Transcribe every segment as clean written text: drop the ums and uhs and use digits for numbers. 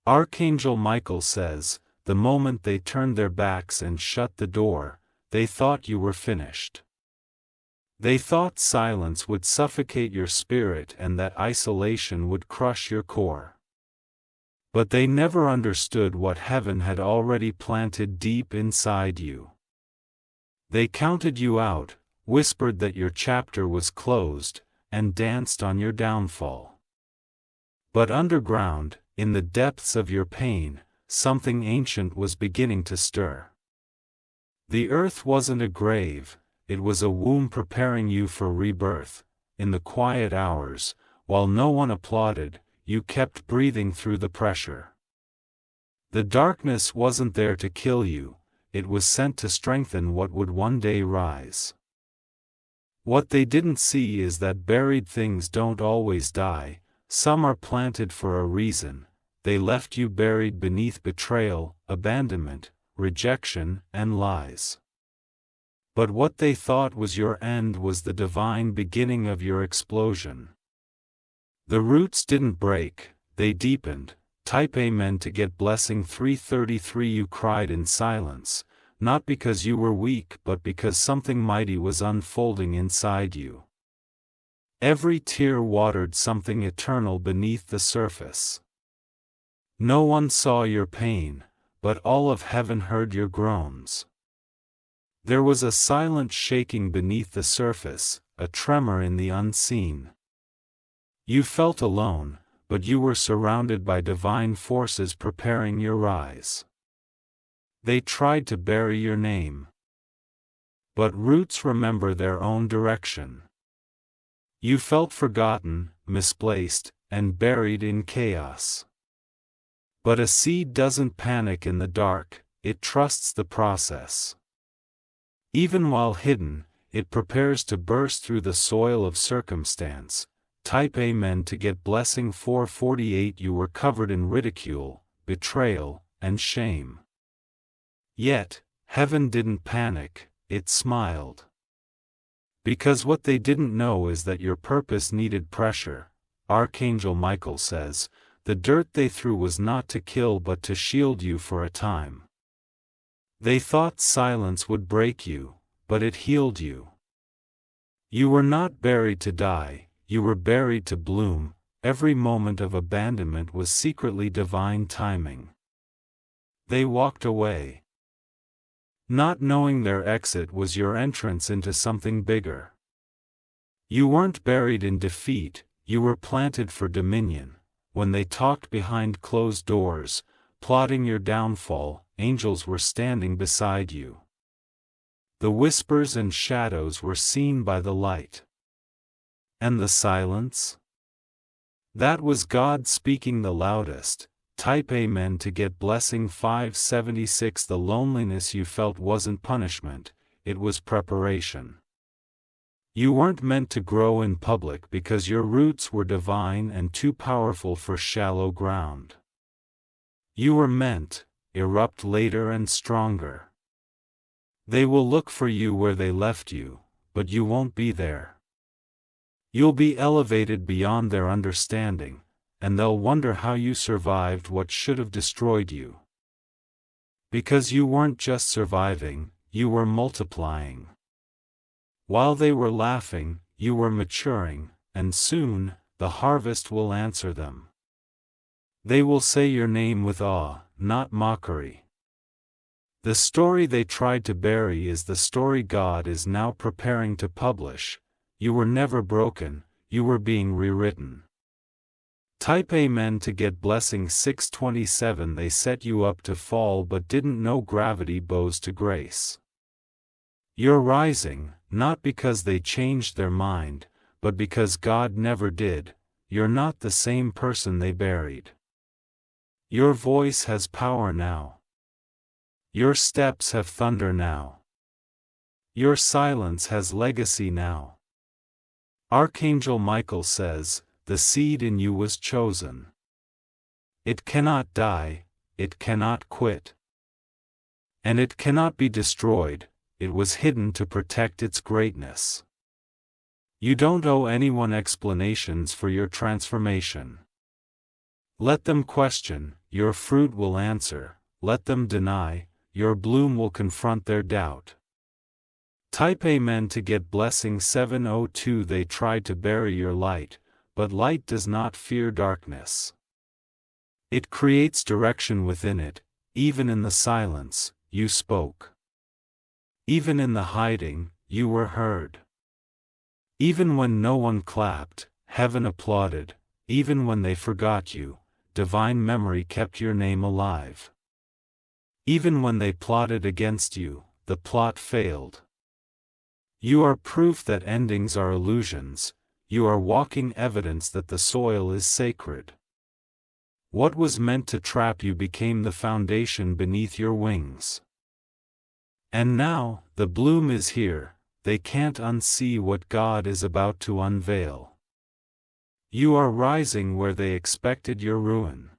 Archangel Michael says, the moment they turned their backs and shut the door, they thought you were finished. They thought silence would suffocate your spirit and that isolation would crush your core. But they never understood what heaven had already planted deep inside you. They counted you out, whispered that your chapter was closed, and danced on your downfall. But underground, in the depths of your pain, something ancient was beginning to stir. The earth wasn't a grave, it was a womb preparing you for rebirth. In the quiet hours, while no one applauded, you kept breathing through the pressure. The darkness wasn't there to kill you, it was sent to strengthen what would one day rise. What they didn't see is that buried things don't always die, some are planted for a reason. They left you buried beneath betrayal, abandonment, rejection, and lies. But what they thought was your end was the divine beginning of your explosion. The roots didn't break, they deepened. Type Amen to get blessing 333. You cried in silence, not because you were weak but because something mighty was unfolding inside you. Every tear watered something eternal beneath the surface. No one saw your pain, but all of heaven heard your groans. There was a silent shaking beneath the surface, a tremor in the unseen. You felt alone, but you were surrounded by divine forces preparing your rise. They tried to bury your name. But roots remember their own direction. You felt forgotten, misplaced, and buried in chaos. But a seed doesn't panic in the dark, it trusts the process. Even while hidden, it prepares to burst through the soil of circumstance. Type Amen to get blessing 448. You were covered in ridicule, betrayal, and shame. Yet, heaven didn't panic, it smiled. Because what they didn't know is that your purpose needed pressure. Archangel Michael says, the dirt they threw was not to kill but to shield you for a time. They thought silence would break you, but it healed you. You were not buried to die, you were buried to bloom. Every moment of abandonment was secretly divine timing. They walked away, not knowing their exit was your entrance into something bigger. You weren't buried in defeat, you were planted for dominion. When they talked behind closed doors, plotting your downfall, angels were standing beside you. The whispers and shadows were seen by the light. And the silence? That was God speaking the loudest. Type Amen to get blessing 576. The loneliness you felt wasn't punishment, it was preparation. You weren't meant to grow in public because your roots were divine and too powerful for shallow ground. You were meant, erupt later and stronger. They will look for you where they left you, but you won't be there. You'll be elevated beyond their understanding, and they'll wonder how you survived what should have destroyed you. Because you weren't just surviving, you were multiplying. While they were laughing, you were maturing, and soon, the harvest will answer them. They will say your name with awe, not mockery. The story they tried to bury is the story God is now preparing to publish. You were never broken, you were being rewritten. Type Amen to get blessing 627. They set you up to fall but didn't know gravity bows to grace. You're rising, not because they changed their mind, but because God never did. You're not the same person they buried. Your voice has power now. Your steps have thunder now. Your silence has legacy now. Archangel Michael says, the seed in you was chosen. It cannot die, it cannot quit. And it cannot be destroyed, it was hidden to protect its greatness. You don't owe anyone explanations for your transformation. Let them question, your fruit will answer, let them deny, your bloom will confront their doubt. Type Amen to get blessing 702. They tried to bury your light, but light does not fear darkness. It creates direction within it, even in the silence, you spoke. Even in the hiding, you were heard. Even when no one clapped, heaven applauded, even when they forgot you, divine memory kept your name alive. Even when they plotted against you, the plot failed. You are proof that endings are illusions, you are walking evidence that the soil is sacred. What was meant to trap you became the foundation beneath your wings. And now, the bloom is here, they can't unsee what God is about to unveil. You are rising where they expected your ruin.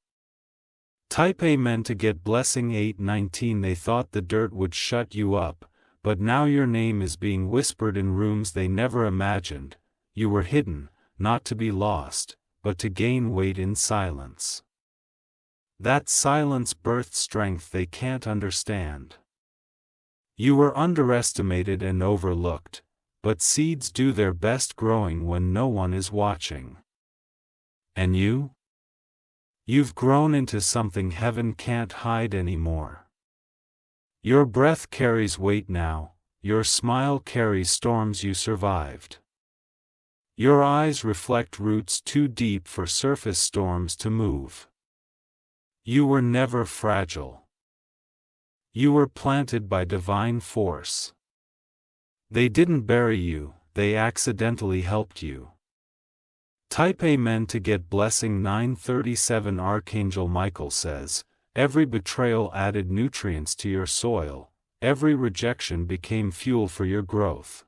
Type Amen to get blessing 819. They thought the dirt would shut you up, but now your name is being whispered in rooms they never imagined. You were hidden, not to be lost, but to gain weight in silence. That silence birthed strength they can't understand. You were underestimated and overlooked, but seeds do their best growing when no one is watching. And you? You've grown into something heaven can't hide anymore. Your breath carries weight now, your smile carries storms you survived. Your eyes reflect roots too deep for surface storms to move. You were never fragile. You were planted by divine force. They didn't bury you, they accidentally helped you. Type Amen to get blessing 937. Archangel Michael says, every betrayal added nutrients to your soil, every rejection became fuel for your growth.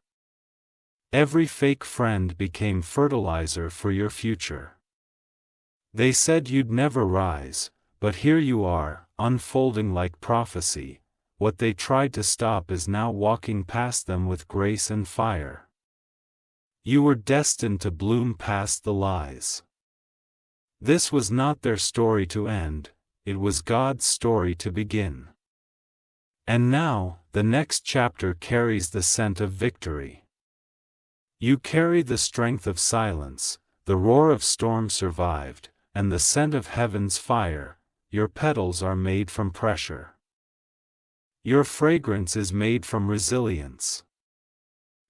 Every fake friend became fertilizer for your future. They said you'd never rise, but here you are, unfolding like prophecy. What they tried to stop is now walking past them with grace and fire. You were destined to bloom past the lies. This was not their story to end, it was God's story to begin. And now, the next chapter carries the scent of victory. You carry the strength of silence, the roar of storm survived, and the scent of heaven's fire. Your petals are made from pressure. Your fragrance is made from resilience.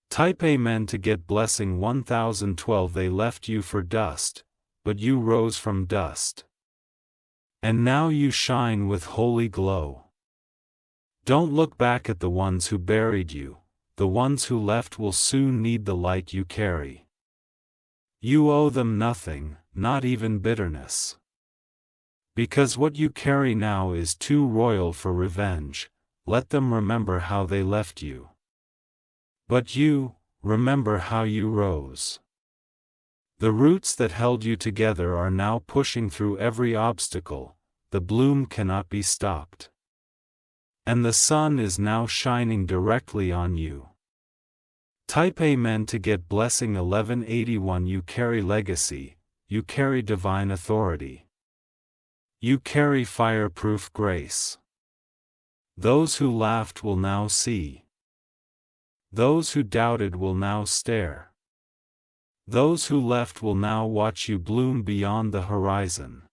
Type Amen to get blessing 1012. They left you for dust, but you rose from dust. And now you shine with holy glow. Don't look back at the ones who buried you, the ones who left will soon need the light you carry. You owe them nothing, not even bitterness. Because what you carry now is too royal for revenge, let them remember how they left you. But you, remember how you rose. The roots that held you together are now pushing through every obstacle, the bloom cannot be stopped. And the sun is now shining directly on you. Type Amen to get blessing 1181. You carry legacy, you carry divine authority. You carry fireproof grace. Those who laughed will now see. Those who doubted will now stare. Those who left will now watch you bloom beyond the horizon.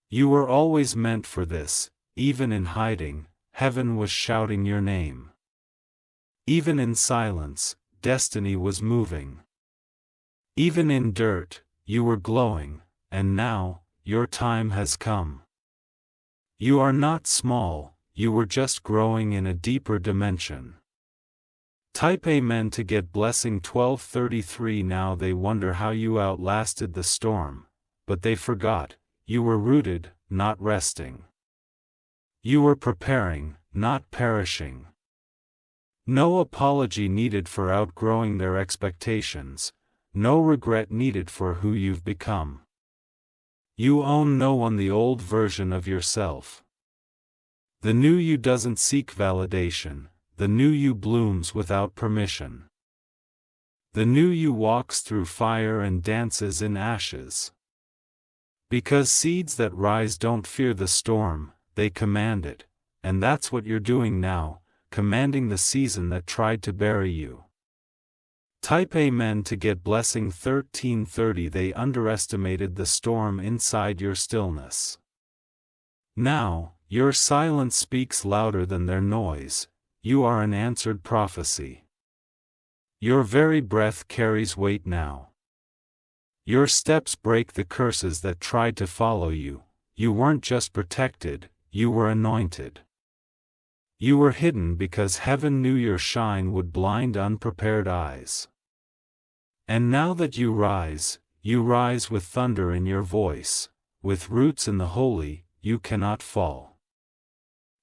You were always meant for this, even in hiding, heaven was shouting your name. Even in silence, destiny was moving. Even in dirt, you were glowing, and now, your time has come. You are not small, you were just growing in a deeper dimension. Type Amen to get blessing 1233. Now they wonder how you outlasted the storm, but they forgot, you were rooted, not resting. You were preparing, not perishing. No apology needed for outgrowing their expectations, no regret needed for who you've become. You own no one the old version of yourself. The new you doesn't seek validation, the new you blooms without permission. The new you walks through fire and dances in ashes. Because seeds that rise don't fear the storm, they command it, and that's what you're doing now, commanding the season that tried to bury you. Type Amen to get blessing 1330. They underestimated the storm inside your stillness. Now, your silence speaks louder than their noise. You are an answered prophecy. Your very breath carries weight now. Your steps break the curses that tried to follow you. You weren't just protected, you were anointed. You were hidden because heaven knew your shine would blind unprepared eyes. And now that you rise with thunder in your voice, with roots in the holy, you cannot fall.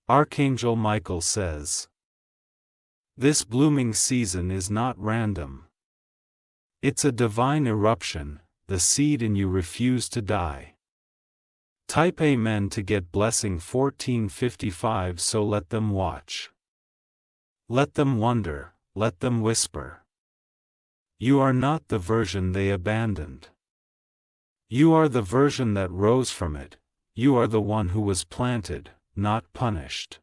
Archangel Michael says, this blooming season is not random. It's a divine eruption, the seed in you refused to die. Type Amen to get blessing 1455. So let them watch. Let them wonder, let them whisper. You are not the version they abandoned. You are the version that rose from it. You are the one who was planted, not punished.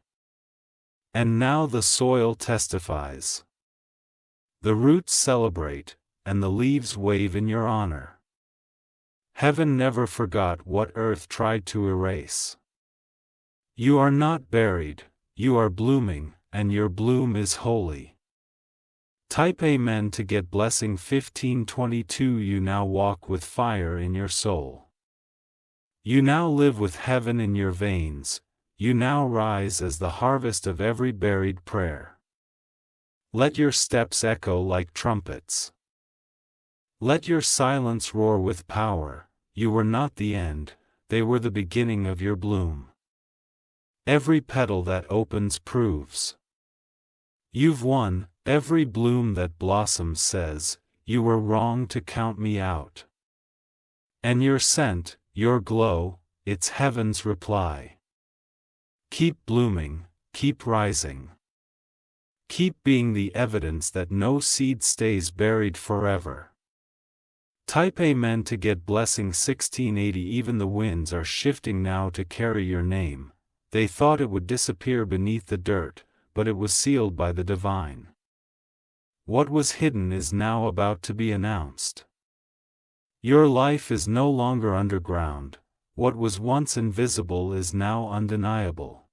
And now the soil testifies. The roots celebrate, and the leaves wave in your honor. Heaven never forgot what earth tried to erase. You are not buried, you are blooming, and your bloom is holy. Type Amen to get blessing 1522. You now walk with fire in your soul. You now live with heaven in your veins. You now rise as the harvest of every buried prayer. Let your steps echo like trumpets. Let your silence roar with power. You were not the end, they were the beginning of your bloom. Every petal that opens proves you've won. Every bloom that blossoms says, you were wrong to count me out. And your scent, your glow, it's heaven's reply. Keep blooming, keep rising. Keep being the evidence that no seed stays buried forever. Type Amen to get blessing 1680. Even the winds are shifting now to carry your name. They thought it would disappear beneath the dirt, but it was sealed by the divine. What was hidden is now about to be announced. Your life is no longer underground. What was once invisible is now undeniable.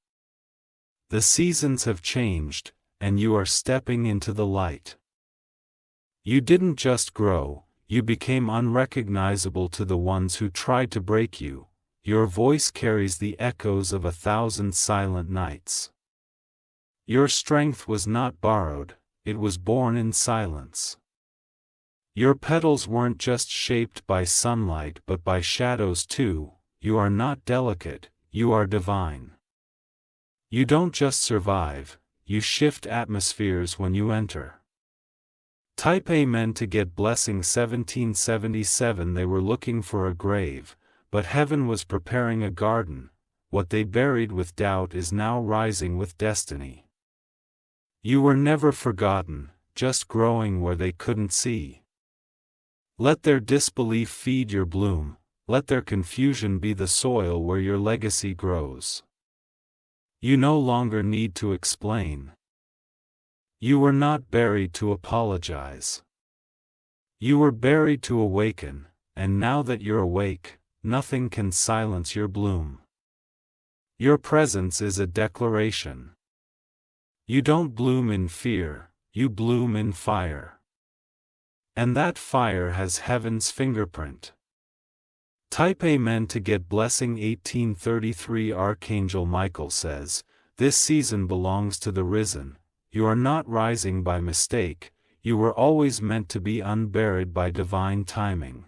The seasons have changed, and you are stepping into the light. You didn't just grow, you became unrecognizable to the ones who tried to break you. Your voice carries the echoes of 1,000 silent nights. Your strength was not borrowed, it was born in silence. Your petals weren't just shaped by sunlight but by shadows too. You are not delicate, you are divine. You don't just survive, you shift atmospheres when you enter. Type Amen to get blessing 1777. They were looking for a grave, but heaven was preparing a garden. What they buried with doubt is now rising with destiny. You were never forgotten, just growing where they couldn't see. Let their disbelief feed your bloom, let their confusion be the soil where your legacy grows. You no longer need to explain. You were not buried to apologize. You were buried to awaken, and now that you're awake, nothing can silence your bloom. Your presence is a declaration. You don't bloom in fear, you bloom in fire. And that fire has heaven's fingerprint. Type Amen to get blessing 1833. Archangel Michael says, this season belongs to the risen. You are not rising by mistake, you were always meant to be unburied by divine timing.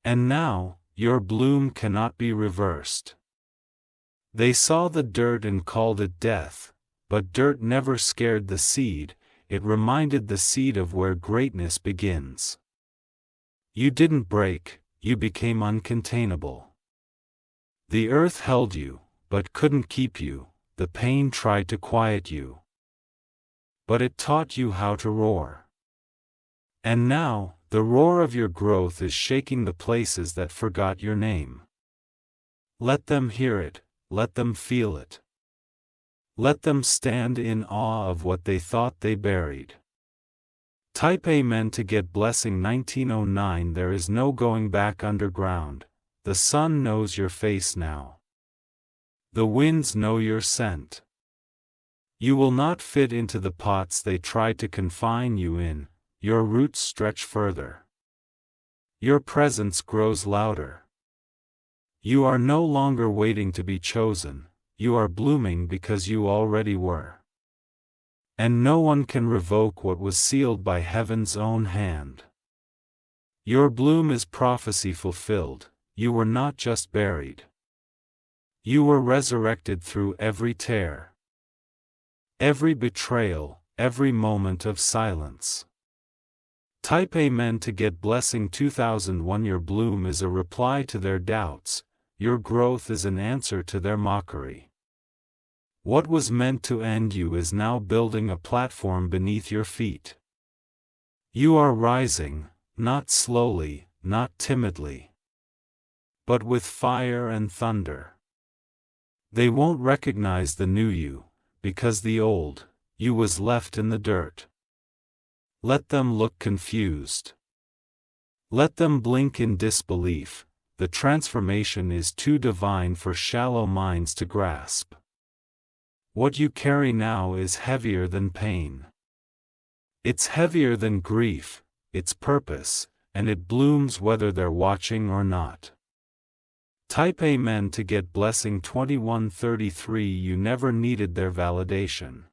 And now, your bloom cannot be reversed. They saw the dirt and called it death. But dirt never scared the seed, it reminded the seed of where greatness begins. You didn't break, you became uncontainable. The earth held you, but couldn't keep you, the pain tried to quiet you. But it taught you how to roar. And now, the roar of your growth is shaking the places that forgot your name. Let them hear it, let them feel it. Let them stand in awe of what they thought they buried. Type Amen to get blessing 1909. There is no going back underground. The sun knows your face now. The winds know your scent. You will not fit into the pots they tried to confine you in. Your roots stretch further. Your presence grows louder. You are no longer waiting to be chosen. You are blooming because you already were. And no one can revoke what was sealed by heaven's own hand. Your bloom is prophecy fulfilled. You were not just buried. You were resurrected through every tear, every betrayal, every moment of silence. Type Amen to get blessing 2001. Your bloom is a reply to their doubts. Your growth is an answer to their mockery. What was meant to end you is now building a platform beneath your feet. You are rising, not slowly, not timidly, but with fire and thunder. They won't recognize the new you, because the old you was left in the dirt. Let them look confused. Let them blink in disbelief. The transformation is too divine for shallow minds to grasp. What you carry now is heavier than pain. It's heavier than grief, it's purpose, and it blooms whether they're watching or not. Type Amen to get blessing 2133. You never needed their validation.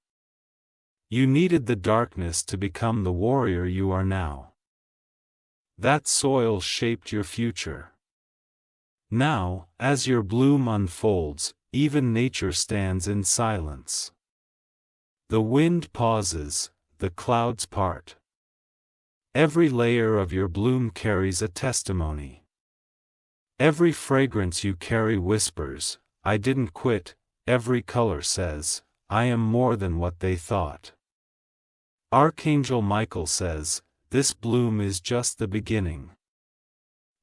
You needed the darkness to become the warrior you are now. That soil shaped your future. Now, as your bloom unfolds, even nature stands in silence. The wind pauses, the clouds part. Every layer of your bloom carries a testimony. Every fragrance you carry whispers, I didn't quit. Every color says, I am more than what they thought. Archangel Michael says, this bloom is just the beginning.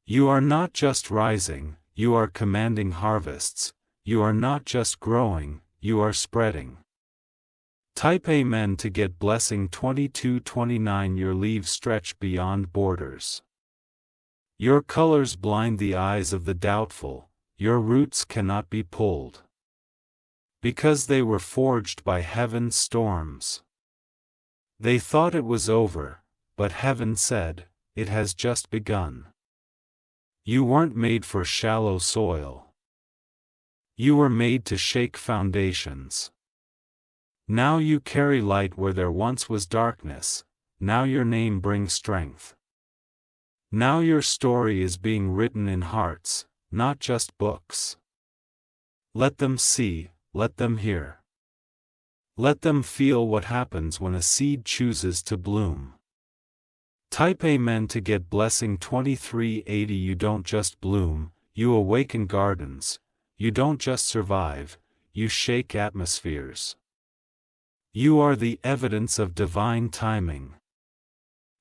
You are not just rising, you are commanding harvests. You are not just growing, you are spreading. Type Amen to get blessing 2229. Your leaves stretch beyond borders. Your colors blind the eyes of the doubtful. Your roots cannot be pulled, because they were forged by heaven's storms. They thought it was over, but heaven said, it has just begun. You weren't made for shallow soil. You were made to shake foundations. Now you carry light where there once was darkness. Now your name brings strength. Now your story is being written in hearts, not just books. Let them see, let them hear. Let them feel what happens when a seed chooses to bloom. Type Amen to get blessing 2380. You don't just bloom, you awaken gardens. You don't just survive, you shake atmospheres. You are the evidence of divine timing.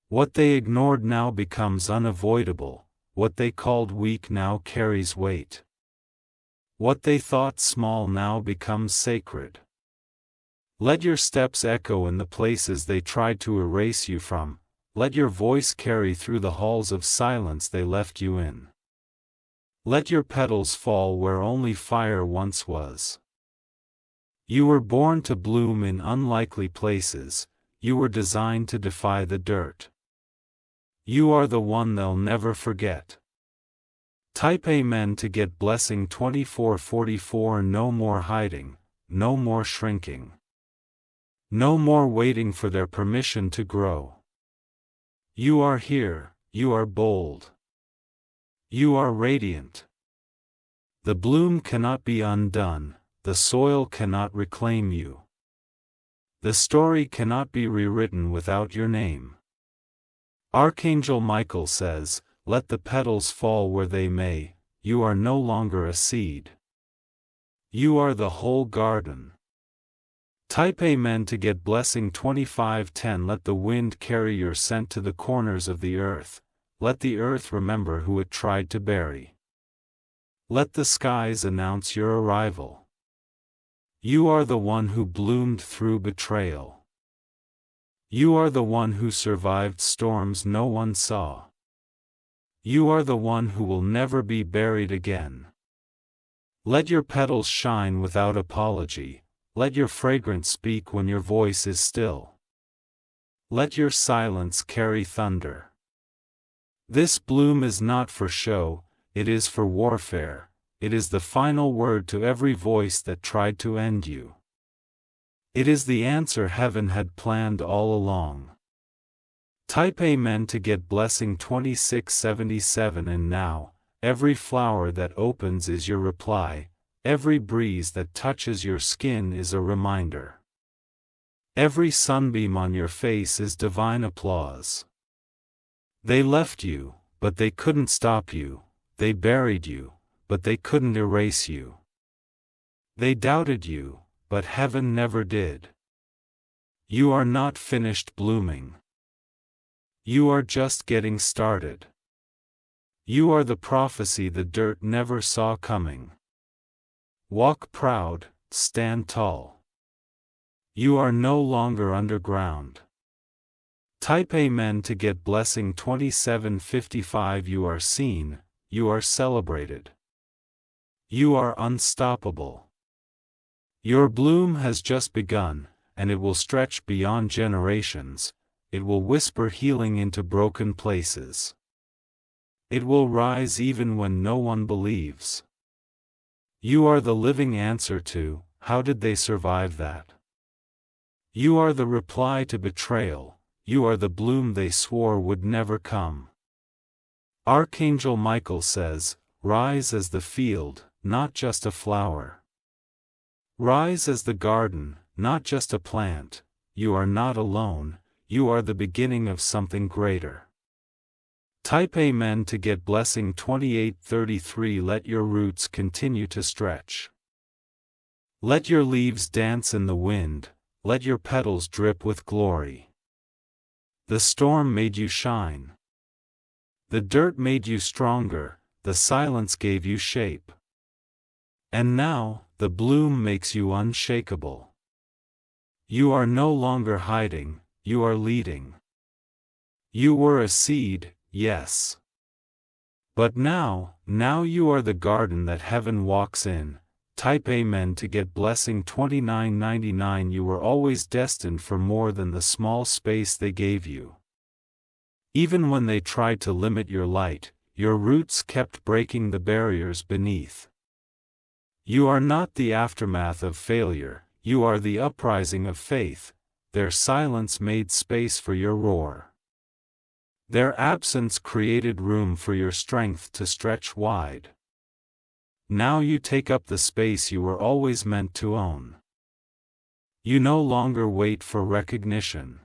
What they ignored now becomes unavoidable. What they called weak now carries weight. What they thought small now becomes sacred. Let your steps echo in the places they tried to erase you from. Let your voice carry through the halls of silence they left you in. Let your petals fall where only fire once was. You were born to bloom in unlikely places. You were designed to defy the dirt. You are the one they'll never forget. Type Amen to get blessing 2444. No more hiding, no more shrinking. No more waiting for their permission to grow. You are here, you are bold. You are radiant. The bloom cannot be undone, the soil cannot reclaim you. The story cannot be rewritten without your name. Archangel Michael says, let the petals fall where they may, you are no longer a seed. You are the whole garden. Type Amen to get blessing 2510. Let the wind carry your scent to the corners of the earth. Let the earth remember who it tried to bury. Let the skies announce your arrival. You are the one who bloomed through betrayal. You are the one who survived storms no one saw. You are the one who will never be buried again. Let your petals shine without apology. Let your fragrance speak when your voice is still. Let your silence carry thunder. This bloom is not for show, it is for warfare. It is the final word to every voice that tried to end you. It is the answer heaven had planned all along. Type Amen to get blessing 2677. And now, every flower that opens is your reply, every breeze that touches your skin is a reminder. Every sunbeam on your face is divine applause. They left you, but they couldn't stop you. They buried you, but they couldn't erase you. They doubted you, but heaven never did. You are not finished blooming. You are just getting started. You are the prophecy the dirt never saw coming. Walk proud, stand tall. You are no longer underground. Type Amen to get blessing 2755. You are seen, you are celebrated. You are unstoppable. Your bloom has just begun, and it will stretch beyond generations. It will whisper healing into broken places. It will rise even when no one believes. You are the living answer to, how did they survive that? You are the reply to betrayal, you are the bloom they swore would never come. Archangel Michael says, rise as the field, not just a flower. Rise as the garden, not just a plant. You are not alone, you are the beginning of something greater. Type Amen to get blessing 2833. Let your roots continue to stretch. Let your leaves dance in the wind, let your petals drip with glory. The storm made you shine. The dirt made you stronger, the silence gave you shape. And now, the bloom makes you unshakable. You are no longer hiding, you are leading. You were a seed, yes. But now you are the garden that heaven walks in. Type Amen to get blessing 2999. You were always destined for more than the small space they gave you. Even when they tried to limit your light, your roots kept breaking the barriers beneath. You are not the aftermath of failure, you are the uprising of faith. Their silence made space for your roar. Their absence created room for your strength to stretch wide. Now you take up the space you were always meant to own. You no longer wait for recognition.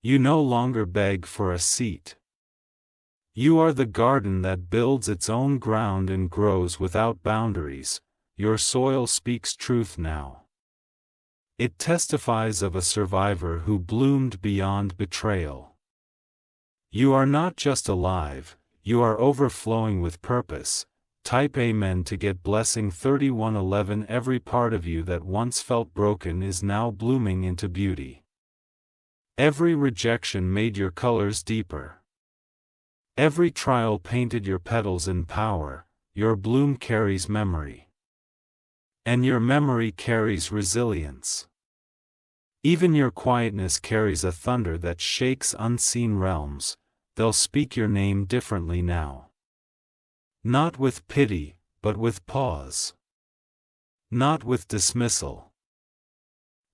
You no longer beg for a seat. You are the garden that builds its own ground and grows without boundaries. Your soil speaks truth now. It testifies of a survivor who bloomed beyond betrayal. You are not just alive, you are overflowing with purpose. Type Amen to get blessing 3111. Every part of you that once felt broken is now blooming into beauty. Every rejection made your colors deeper. Every trial painted your petals in power. Your bloom carries memory. And your memory carries resilience. Even your quietness carries a thunder that shakes unseen realms. They'll speak your name differently now. Not with pity, but with pause. Not with dismissal,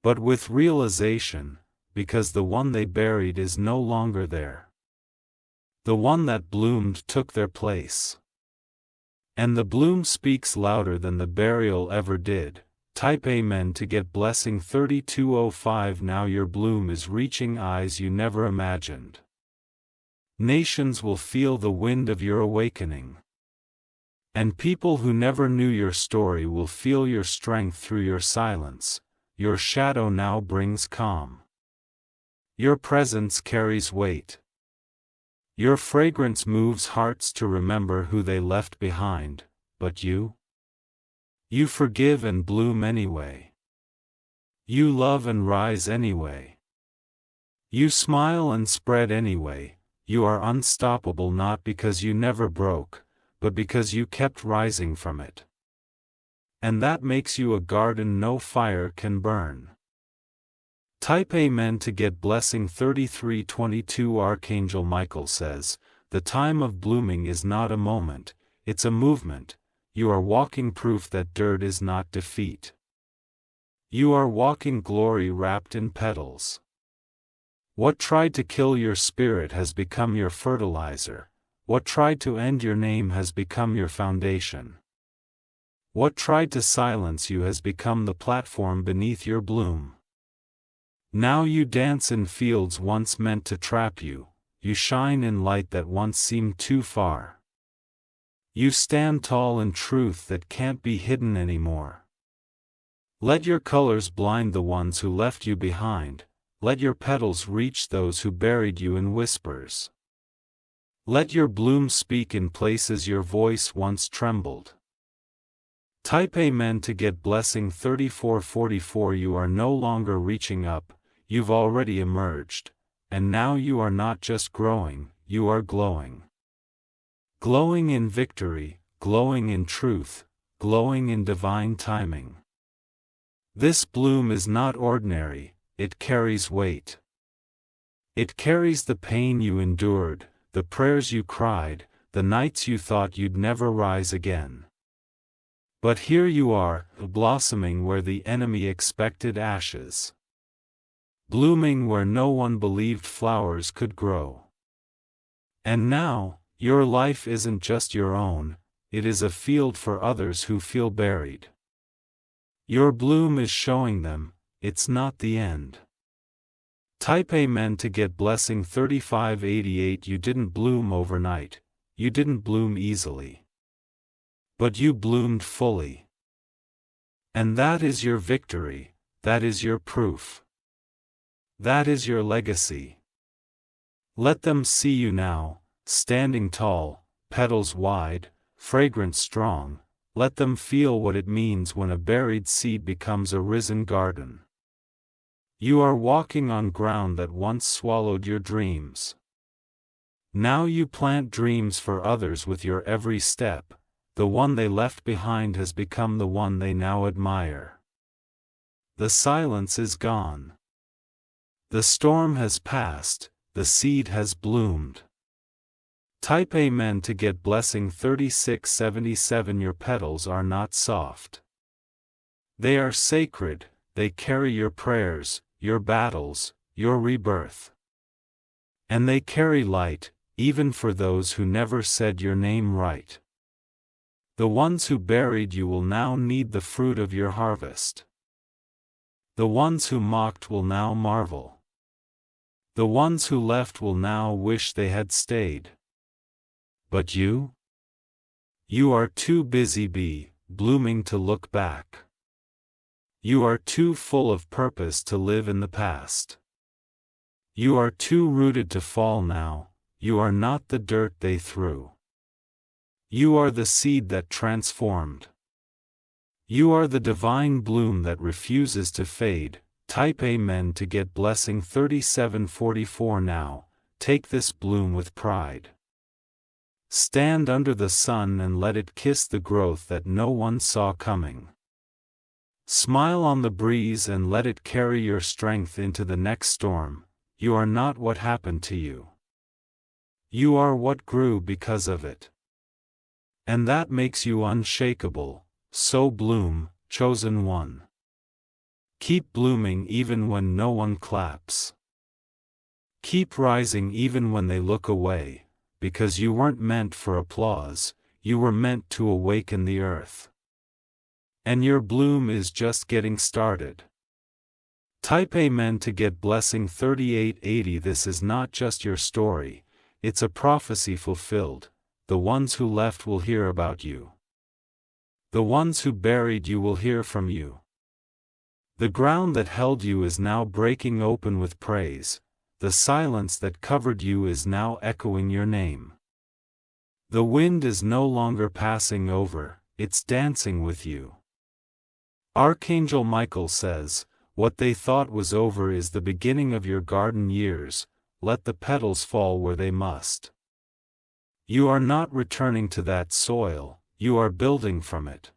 but with realization, because the one they buried is no longer there. The one that bloomed took their place. And the bloom speaks louder than the burial ever did. Type Amen to get blessing 3205. Now your bloom is reaching eyes you never imagined. Nations will feel the wind of your awakening. And people who never knew your story will feel your strength through your silence. Your shadow now brings calm. Your presence carries weight. Your fragrance moves hearts to remember who they left behind. but you? You forgive and bloom anyway. You love and rise anyway. You smile and spread anyway. You are unstoppable not because you never broke, but because you kept rising from it. And that makes you a garden no fire can burn. Type Amen to get blessing 3322. Archangel Michael says, the time of blooming is not a moment, it's a movement. You are walking proof that dirt is not defeat. You are walking glory wrapped in petals. What tried to kill your spirit has become your fertilizer. What tried to end your name has become your foundation. What tried to silence you has become the platform beneath your bloom. Now you dance in fields once meant to trap you, you shine in light that once seemed too far. You stand tall in truth that can't be hidden anymore. Let your colors blind the ones who left you behind, let your petals reach those who buried you in whispers. Let your bloom speak in places your voice once trembled. Type Amen to get blessing 3444. You are no longer reaching up, you've already emerged, and now you are not just growing, you are glowing. Glowing in victory, glowing in truth, glowing in divine timing. This bloom is not ordinary, it carries weight. It carries the pain you endured, the prayers you cried, the nights you thought you'd never rise again. But here you are, blossoming where the enemy expected ashes. Blooming where no one believed flowers could grow. And now, your life isn't just your own, it is a field for others who feel buried. Your bloom is showing them, it's not the end. Type Amen to get blessing 3588. You didn't bloom overnight, you didn't bloom easily. But you bloomed fully. And that is your victory, that is your proof. That is your legacy. Let them see you now, standing tall, petals wide, fragrance strong. Let them feel what it means when a buried seed becomes a risen garden. You are walking on ground that once swallowed your dreams. Now you plant dreams for others with your every step. The one they left behind has become the one they now admire. The silence is gone. The storm has passed, the seed has bloomed. Type Amen to get blessing 3677. Your petals are not soft. They are sacred, they carry your prayers, your battles, your rebirth. And they carry light, even for those who never said your name right. The ones who buried you will now need the fruit of your harvest. The ones who mocked will now marvel. The ones who left will now wish they had stayed. But you? You are too busy blooming to look back. You are too full of purpose to live in the past. You are too rooted to fall now, you are not the dirt they threw. You are the seed that transformed. You are the divine bloom that refuses to fade. Type Amen to get blessing 3744. Now, take this bloom with pride. Stand under the sun and let it kiss the growth that no one saw coming. Smile on the breeze and let it carry your strength into the next storm. You are not what happened to you. You are what grew because of it. And that makes you unshakable, so bloom, chosen one. Keep blooming even when no one claps. Keep rising even when they look away, because you weren't meant for applause, you were meant to awaken the earth. And your bloom is just getting started. Type Amen to get blessing 3880. This is not just your story, it's a prophecy fulfilled. The ones who left will hear about you. The ones who buried you will hear from you. The ground that held you is now breaking open with praise. The silence that covered you is now echoing your name. The wind is no longer passing over, it's dancing with you. Archangel Michael says, what they thought was over is the beginning of your garden years, let the petals fall where they must. You are not returning to that soil, you are building from it.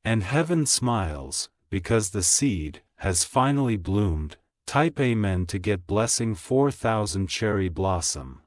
And heaven smiles, because the seed has finally bloomed. Type Amen to get blessing 4000 cherry blossom.